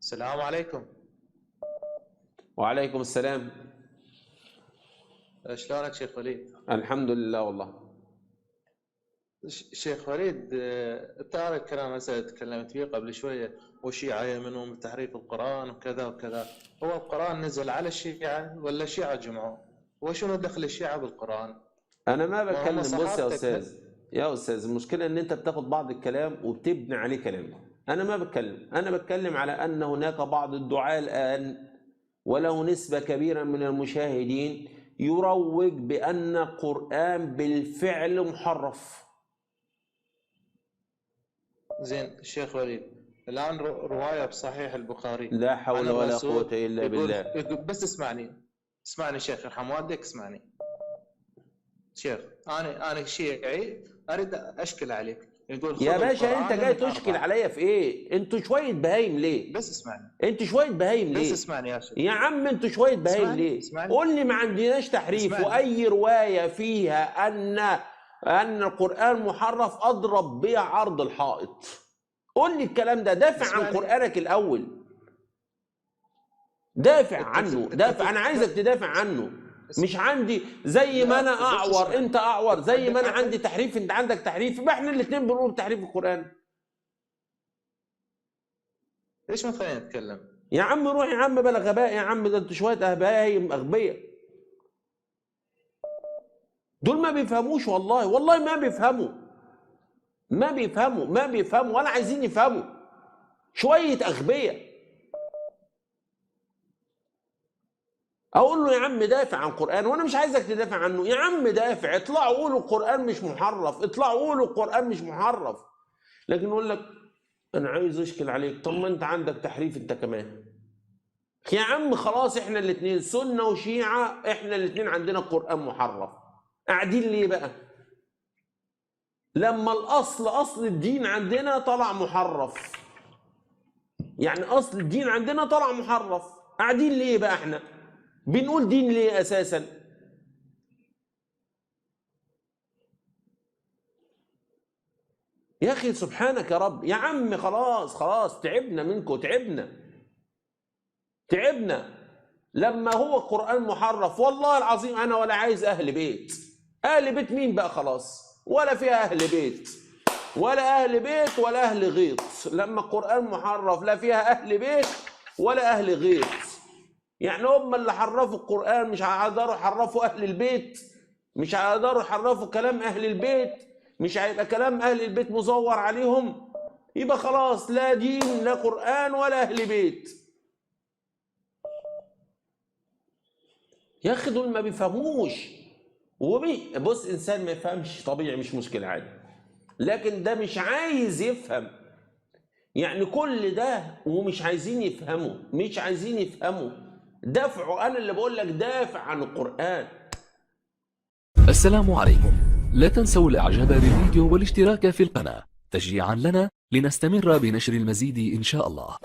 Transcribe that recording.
السلام عليكم. وعليكم السلام. شلونك شيخ وليد؟ الحمد لله والله. شيخ وليد، تعرف الكلام هسه تكلمت فيه قبل شويه، والشيعة يؤمنون بتحريف القرآن وكذا وكذا. هو القرآن نزل على الشيعة ولا الشيعة جمعوه؟ وشنو دخل الشيعة بالقرآن؟ انا ما ما هم بتكلم، بص يا صحابتك. استاذ المشكله ان انت بتاخد بعض الكلام وبتبني عليه كلام. انا ما بتكلم، انا بتكلم على ان هناك بعض الدعاة الان وله نسبه كبيره من المشاهدين يروج بان القرآن بالفعل محرف. زين الشيخ وليد، الآن رواية بصحيح البخاري لا عن حول ولا قوه الرسول الا بالله. يقول بس اسمعني شيخ، يرحم والديك، اسمعني شيخ. انا شيعي اريد اشكل عليك. يقول يا خذ باشا انت القرآن جاي من تشكل أربعة. عليا في ايه؟ انتوا شويه بهايم ليه؟ بس اسمعني. انتوا شويه بهايم بس ليه؟ اسمعني يا شيخ. يا عم انتوا شويه بهايم اسمعني ليه؟ اسمعني قول لي ما عندناش تحريف، اسمعني. واي روايه فيها ان القران محرف اضرب بيها عرض الحائط. قول لي الكلام ده، دافع عن اسمعني. قرانك الاول. دافع انت عنه، انت دافع، انا عايزك تدافع عنه. مش عندي زي ما لا انا بس اعور اسمعني. انت اعور، زي ما انا انت عندي تحريف انت عندك تحريف، يبقى احنا الاثنين بنقول تحريف القران. ليش ما تخليني اتكلم؟ يا عم روح يا عم، بلا غباء يا عم، ده انتوا شويه بهايم اغبياء. دول ما بيفهموش، والله ما بيفهموا، ما بيفهموا ولا عايزين يفهموا. شوية أغبياء. أقول له يا عم دافع عن القرآن، وأنا مش عايزك تدافع عنه. يا عم دافع، اطلعوا قولوا القرآن مش محرف، اطلعوا قولوا القرآن مش محرف. لكن يقول لك أنا عايز أشكل عليك، طب ما أنت عندك تحريف أنت كمان. يا عم خلاص، إحنا الاتنين سنة وشيعة، إحنا الاتنين عندنا القرآن محرف. قاعدين ليه بقى؟ لما أصل الدين عندنا طلع محرف. يعني أصل الدين عندنا طلع محرف، قاعدين ليه بقى احنا؟ بنقول دين ليه أساسا؟ يا أخي سبحانك يا رب. يا عم خلاص تعبنا منكم، تعبنا. لما هو القرآن محرف والله العظيم أنا ولا عايز أهل بيت. أهل بيت مين بقى؟ خلاص ولا فيها أهل بيت، ولا أهل بيت ولا أهل غيط. لما القرآن محرف لا فيها أهل بيت ولا أهل غيط. يعني هم اللي حرفوا القرآن مش هيقدروا يحرفوا أهل البيت، مش هيقدروا يحرفوا كلام أهل البيت، مش هيبقى كلام أهل البيت مزور عليهم. يبقى خلاص لا دين لا قرآن ولا أهل بيت. يا أخي دول ما بيفهموش. بص إنسان ما يفهمش طبيعي، مش مشكلة عادي، لكن ده مش عايز يفهم. يعني كل ده ومش عايزين يفهموا، دافعوا. أنا اللي بقول لك دافع عن القرآن. السلام عليكم. لا تنسوا الاعجاب بالفيديو والاشتراك في القناة تشجيعا لنا لنستمر بنشر المزيد إن شاء الله.